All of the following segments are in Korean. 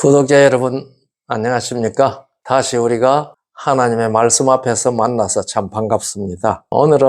구독자 여러분, 안녕하십니까? 다시 우리가 하나님의 말씀 앞에서 만나서 참 반갑습니다. 오늘은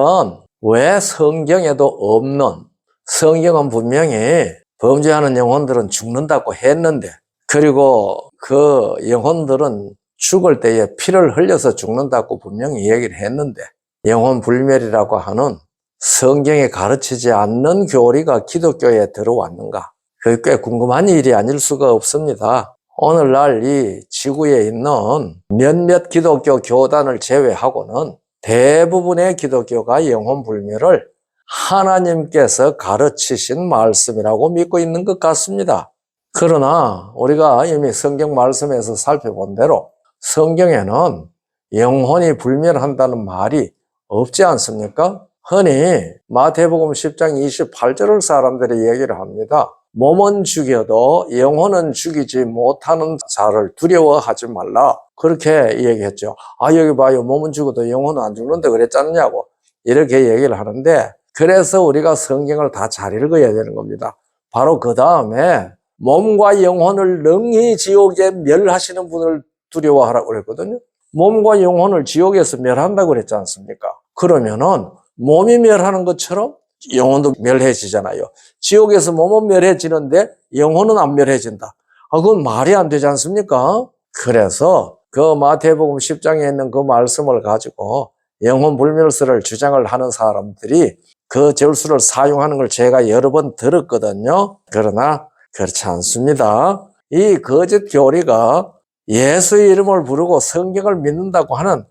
왜 성경에도 없는, 성경은 분명히 범죄하는 영혼들은 죽는다고 했는데, 그리고 그 영혼들은 죽을 때에 피를 흘려서 죽는다고 분명히 얘기를 했는데, 영혼 불멸이라고 하는 성경에 가르치지 않는 교리가 기독교에 들어왔는가? 그게 꽤 궁금한 일이 아닐 수가 없습니다. 오늘날 이 지구에 있는 몇몇 기독교 교단을 제외하고는 대부분의 기독교가 영혼 불멸을 하나님께서 가르치신 말씀이라고 믿고 있는 것 같습니다. 그러나 우리가 이미 성경 말씀에서 살펴본 대로 성경에는 영혼이 불멸한다는 말이 없지 않습니까? 흔히 마태복음 10장 28절을 사람들이 얘기를 합니다. 몸은 죽여도 영혼은 죽이지 못하는 자를 두려워하지 말라. 그렇게 얘기했죠. 여기 봐요. 몸은 죽어도 영혼은 안 죽는데 그랬잖냐고. 이렇게 얘기를 하는데, 그래서 우리가 성경을 다 잘 읽어야 되는 겁니다. 바로 그 다음에 몸과 영혼을 능히 지옥에 멸하시는 분을 두려워하라고 그랬거든요. 몸과 영혼을 지옥에서 멸한다고 그랬지 않습니까? 그러면은 몸이 멸하는 것처럼 영혼도 멸해지잖아요. 지옥에서 몸은 멸해지는데 영혼은 안 멸해진다. 그건 말이 안 되지 않습니까? 그래서 그 마태복음 10장에 있는 그 말씀을 가지고 영혼 불멸설을 주장을 하는 사람들이 그 절수를 사용하는 걸 제가 여러 번 들었거든요. 그러나 그렇지 않습니다. 이 거짓 교리가 예수의 이름을 부르고 성경을 믿는다고 하는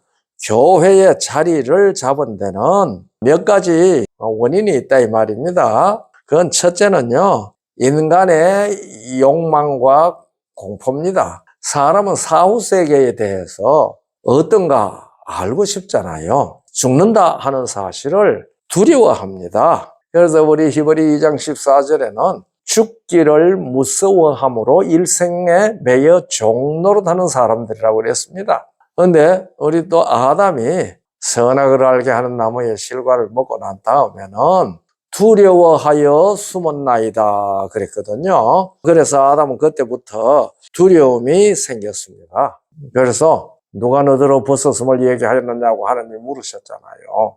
교회의 자리를 잡은 데는 몇 가지 원인이 있다 이 말입니다. 그건 첫째는요, 인간의 욕망과 공포입니다. 사람은 사후세계에 대해서 어떤가 알고 싶잖아요. 죽는다 하는 사실을 두려워합니다. 그래서 우리 히브리 2장 14절에는 죽기를 무서워함으로 일생에 매여 종노릇하는 사람들이라고 그랬습니다. 그런데 우리 또 아담이 선악을 알게 하는 나무의 실과를 먹고 난 다음에는 두려워하여 숨었나이다 그랬거든요. 그래서 아담은 그때부터 두려움이 생겼습니다. 그래서 누가 너더러 벗었음을 얘기하였느냐고 하나님이 물으셨잖아요.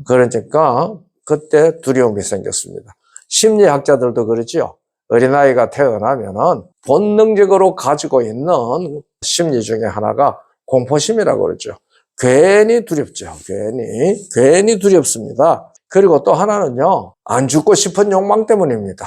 그러니까 그때 두려움이 생겼습니다. 심리학자들도 그러죠. 어린아이가 태어나면은 본능적으로 가지고 있는 심리 중에 하나가 공포심이라고 그러죠. 괜히 두렵죠. 괜히 두렵습니다. 그리고 또 하나는요, 안 죽고 싶은 욕망 때문입니다.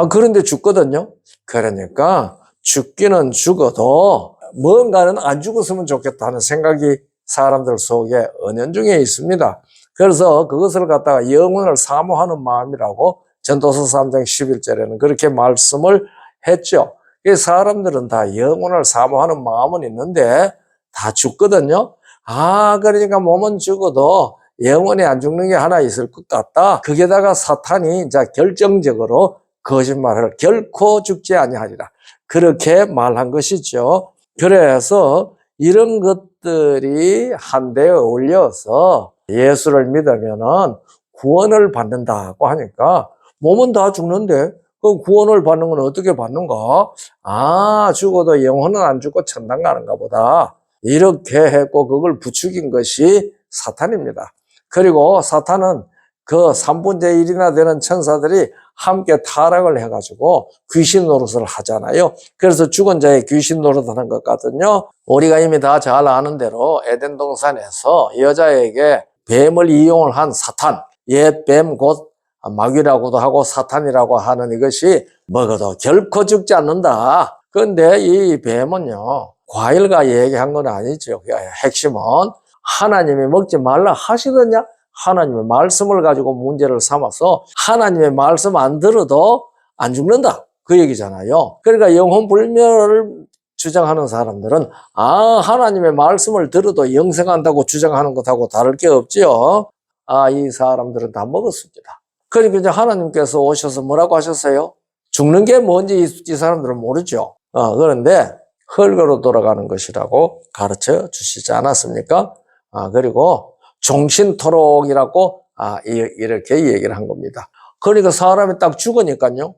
그런데 죽거든요. 그러니까 죽기는 죽어도 뭔가는 안 죽었으면 좋겠다는 생각이 사람들 속에 은연중에 있습니다. 그래서 그것을 갖다가 영혼을 사모하는 마음이라고 전도서 3장 11절에는 그렇게 말씀을 했죠. 사람들은 다 영혼을 사모하는 마음은 있는데 다 죽거든요. 그러니까 몸은 죽어도 영혼이 안 죽는 게 하나 있을 것 같다. 거기에다가 사탄이 이제 결정적으로 거짓말을 결코 죽지 아니하리라. 그렇게 말한 것이죠. 그래서 이런 것들이 한데 어울려서 예수를 믿으면은 구원을 받는다고 하니까 몸은 다 죽는데 그 구원을 받는 건 어떻게 받는가? 죽어도 영혼은 안 죽고 천당 가는가 보다. 이렇게 했고 그걸 부추긴 것이 사탄입니다. 그리고 사탄은 그 3분의 1이나 되는 천사들이 함께 타락을 해가지고 귀신 노릇을 하잖아요. 그래서 죽은 자의 귀신 노릇하는 것 같거든요. 우리가 이미 다 잘 아는 대로 에덴 동산에서 여자에게 뱀을 이용을 한 사탄, 옛 뱀 곧 마귀라고도 하고 사탄이라고 하는 이것이 먹어도 결코 죽지 않는다. 그런데 이 뱀은요, 과일과 얘기한 건 아니죠. 핵심은 하나님이 먹지 말라 하시더냐? 하나님의 말씀을 가지고 문제를 삼아서 하나님의 말씀 안 들어도 안 죽는다. 그 얘기잖아요. 그러니까 영혼 불멸을 주장하는 사람들은 하나님의 말씀을 들어도 영생한다고 주장하는 것하고 다를 게 없지요. 이 사람들은 다 먹었습니다. 그러니까 이제 하나님께서 오셔서 뭐라고 하셨어요? 죽는 게 뭔지 이 사람들은 모르죠. 그런데 흙으로 돌아가는 것이라고 가르쳐 주시지 않았습니까? 그리고 종신토록이라고 이렇게 얘기를 한 겁니다. 그러니까 사람이 딱 죽으니까요.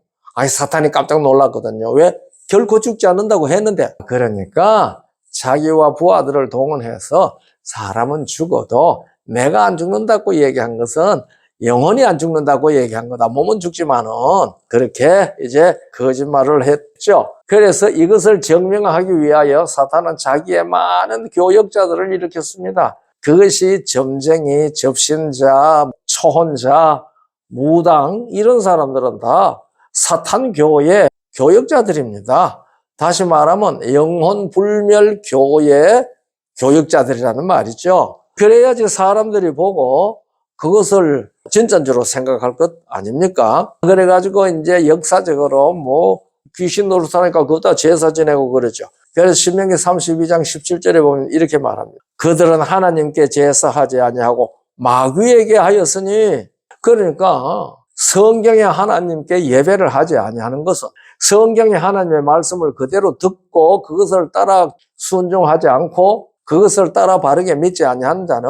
사탄이 깜짝 놀랐거든요. 왜? 결코 죽지 않는다고 했는데, 그러니까 자기와 부하들을 동원해서 사람은 죽어도 내가 안 죽는다고 얘기한 것은 영혼이 안 죽는다고 얘기한 거다. 몸은 죽지만은 그렇게 이제 거짓말을 했죠. 그래서 이것을 증명하기 위하여 사탄은 자기의 많은 교역자들을 일으켰습니다. 그것이 점쟁이, 접신자, 초혼자, 무당 이런 사람들은 다 사탄 교의 교역자들입니다. 다시 말하면 영혼 불멸 교의 교역자들이라는 말이죠. 그래야지 사람들이 보고 그것을 진짜인 줄로 생각할 것 아닙니까? 그래가지고 이제 역사적으로 뭐 귀신 노릇하니까 그거다 제사 지내고 그러죠. 그래서 신명기 32장 17절에 보면 이렇게 말합니다. 그들은 하나님께 제사하지 아니하고 마귀에게 하였으니, 그러니까 성경에 하나님께 예배를 하지 아니하는 것은 성경에 하나님의 말씀을 그대로 듣고 그것을 따라 순종하지 않고 그것을 따라 바르게 믿지 아니하는 자는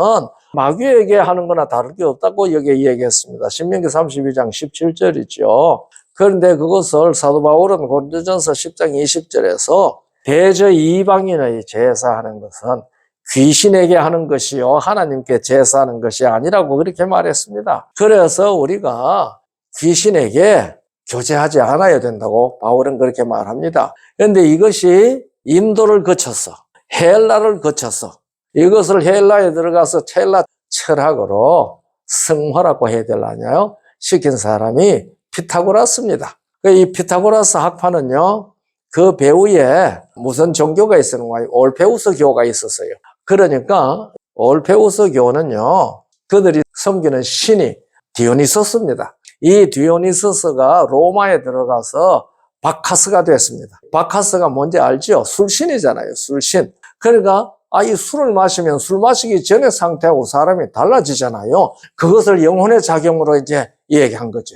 마귀에게 하는 거나 다를 게 없다고 여기에 얘기했습니다. 신명기 32장 17절이죠. 그런데 그것을 사도 바울은 고린도전서 10장 20절에서 대저 이방인의 제사하는 것은 귀신에게 하는 것이요 하나님께 제사하는 것이 아니라고 그렇게 말했습니다. 그래서 우리가 귀신에게 교제하지 않아야 된다고 바울은 그렇게 말합니다. 그런데 이것이 인도를 거쳐서 헬라를 거쳐서 이것을 헬라에 들어가서 헬라 철학으로 성화라고 해야 되려나요? 시킨 사람이 피타고라스입니다. 이 피타고라스 학파는요, 그 배후에 무슨 종교가 있었는가요? 올페우스 교가 있었어요. 그러니까 올페우스 교는요, 그들이 섬기는 신이 디오니소스입니다. 이 디오니소스가 로마에 들어가서 바카스가 됐습니다. 바카스가 뭔지 알죠? 술신이잖아요, 술신. 그러니까 이 술을 마시면 술 마시기 전의 상태하고 사람이 달라지잖아요. 그것을 영혼의 작용으로 이제 얘기한 거죠.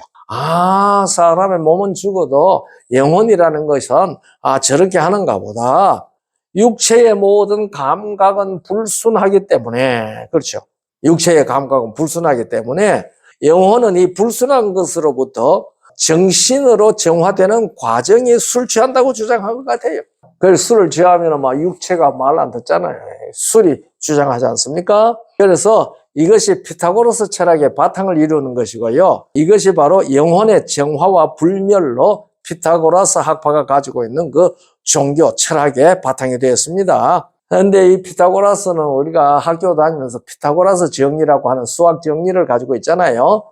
사람의 몸은 죽어도 영혼이라는 것은 저렇게 하는가 보다. 육체의 모든 감각은 불순하기 때문에, 그렇죠. 육체의 감각은 불순하기 때문에 영혼은 이 불순한 것으로부터 정신으로 정화되는 과정이 술 취한다고 주장한 것 같아요. 그래서 술을 취하면 막 육체가 말 안 듣잖아요. 술이 주장하지 않습니까? 그래서 이것이 피타고라스 철학의 바탕을 이루는 것이고요. 이것이 바로 영혼의 정화와 불멸로 피타고라스 학파가 가지고 있는 그 종교 철학의 바탕이 되었습니다. 그런데 이 피타고라스는 우리가 학교 다니면서 피타고라스 정리라고 하는 수학 정리를 가지고 있잖아요.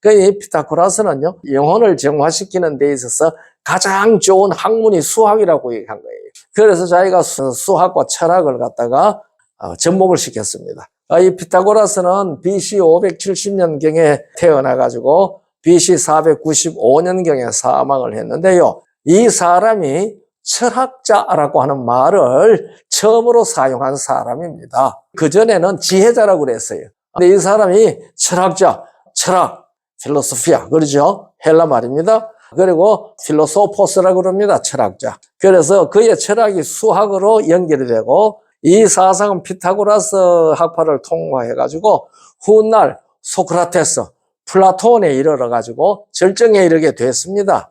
이 피타고라스는요, 영혼을 정화시키는 데 있어서 가장 좋은 학문이 수학이라고 얘기한 거예요. 그래서 자기가 수학과 철학을 갖다가 접목을 시켰습니다. 이 피타고라스는 BC 570년경에 태어나가지고 BC 495년경에 사망을 했는데요. 이 사람이 철학자라고 하는 말을 처음으로 사용한 사람입니다. 그전에는 지혜자라고 그랬어요. 근데 이 사람이 철학자, 철학, 필로소피아, 그러죠? 헬라 말입니다. 그리고 필로소포스라고 그럽니다. 철학자. 그래서 그의 철학이 수학으로 연결이 되고 이 사상은 피타고라스 학파를 통과해가지고 훗날 소크라테스, 플라톤에 이르러가지고 절정에 이르게 됐습니다.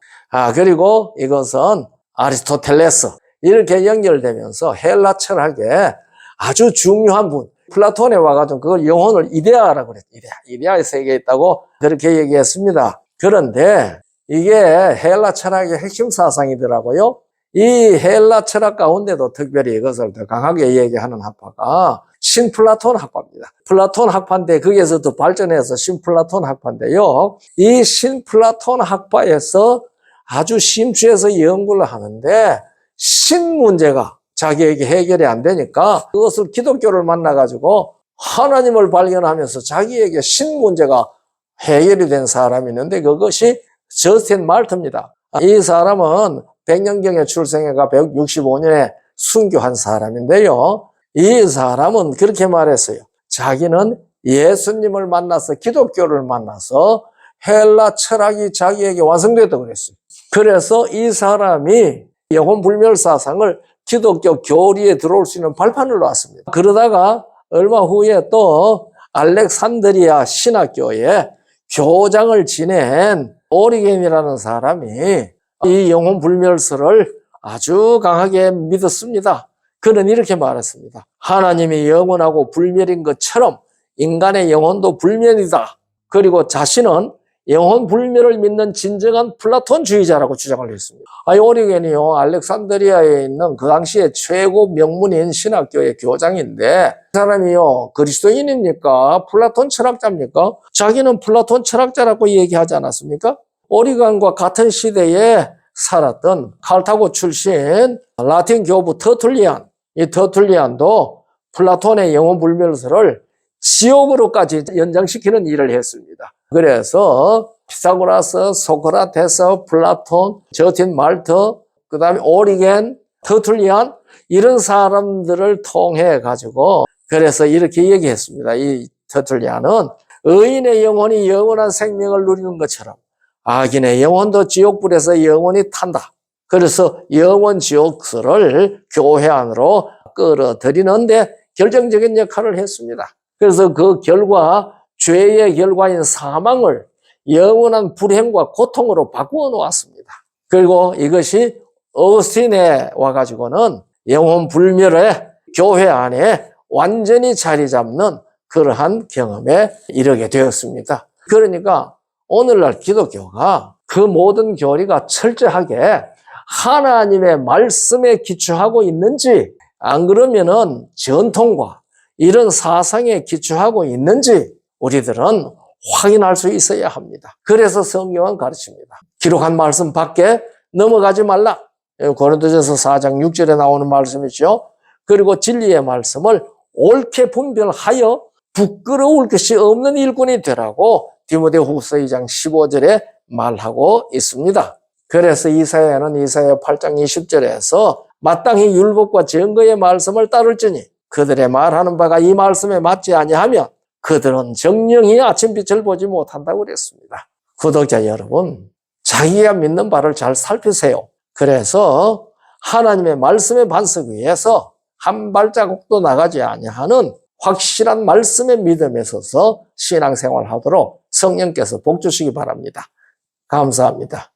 그리고 이것은 아리스토텔레스 이렇게 연결되면서 헬라 철학의 아주 중요한 분, 플라톤에 와가지고 그걸 영혼을 이데아라고 그랬죠. 이데아의 세계에 있다고 그렇게 얘기했습니다. 그런데 이게 헬라 철학의 핵심 사상이더라고요. 이 헬라 철학 가운데도 특별히 이것을 더 강하게 얘기하는 학파가 신플라톤 학파입니다. 플라톤 학파인데 거기에서도 발전해서 신플라톤 학파인데요. 이 신플라톤 학파에서 아주 심취해서 연구를 하는데 신 문제가 자기에게 해결이 안 되니까 그것을 기독교를 만나가지고 하나님을 발견하면서 자기에게 신 문제가 해결이 된 사람이 있는데 그것이 저스틴 말트입니다. 이 사람은 100년경에 출생해가 165년에 순교한 사람인데요. 이 사람은 그렇게 말했어요. 자기는 예수님을 만나서 기독교를 만나서 헬라 철학이 자기에게 완성됐다고 그랬어요. 그래서 이 사람이 영혼 불멸 사상을 기독교 교리에 들어올 수 있는 발판을 놓았습니다. 그러다가 얼마 후에 또 알렉산드리아 신학교에 교장을 지낸 오리겐이라는 사람이 이 영혼 불멸설을 아주 강하게 믿었습니다. 그는 이렇게 말했습니다. 하나님이 영원하고 불멸인 것처럼 인간의 영혼도 불멸이다. 그리고 자신은 영혼 불멸을 믿는 진정한 플라톤주의자라고 주장을 했습니다. 오리겐이요, 알렉산드리아에 있는 그 당시에 최고 명문인 신학교의 교장인데, 그 사람이요, 그리스도인입니까? 플라톤 철학자입니까? 자기는 플라톤 철학자라고 얘기하지 않았습니까? 오리겐과 같은 시대에 살았던 칼타고 출신 라틴 교부 터툴리안, 이 터툴리안도 플라톤의 영혼 불멸설을 지옥으로까지 연장시키는 일을 했습니다. 그래서 피타고라스, 소크라테스, 플라톤, 저틴 말터, 그 다음에 오리겐, 터툴리안 이런 사람들을 통해 가지고 그래서 이렇게 얘기했습니다. 이 터툴리안은 의인의 영혼이 영원한 생명을 누리는 것처럼 악인의 영혼도 지옥불에서 영원히 탄다. 그래서 영원 지옥설을 교회 안으로 끌어들이는데 결정적인 역할을 했습니다. 그래서 그 결과, 죄의 결과인 사망을 영원한 불행과 고통으로 바꾸어 놓았습니다. 그리고 이것이 어거스틴에 와가지고는 영혼 불멸의 교회 안에 완전히 자리 잡는 그러한 경험에 이르게 되었습니다. 그러니까 오늘날 기독교가 그 모든 교리가 철저하게 하나님의 말씀에 기초하고 있는지, 안 그러면은 전통과 이런 사상에 기초하고 있는지 우리들은 확인할 수 있어야 합니다. 그래서 성경은 가르칩니다. 기록한 말씀 밖에 넘어가지 말라. 고린도전서 4장 6절에 나오는 말씀이죠. 그리고 진리의 말씀을 옳게 분별하여 부끄러울 것이 없는 일꾼이 되라고 디모데후서 2장 15절에 말하고 있습니다. 그래서 이사야는 이사야 8장 20절에서 마땅히 율법과 증거의 말씀을 따를지니 그들의 말하는 바가 이 말씀에 맞지 아니하면 그들은 정령이 아침빛을 보지 못한다고 그랬습니다. 구독자 여러분, 자기가 믿는 바를 잘 살피세요. 그래서 하나님의 말씀의 반석 위에서 한 발자국도 나가지 아니하는 확실한 말씀의 믿음에 서서 신앙생활하도록 성령께서 복 주시기 바랍니다. 감사합니다.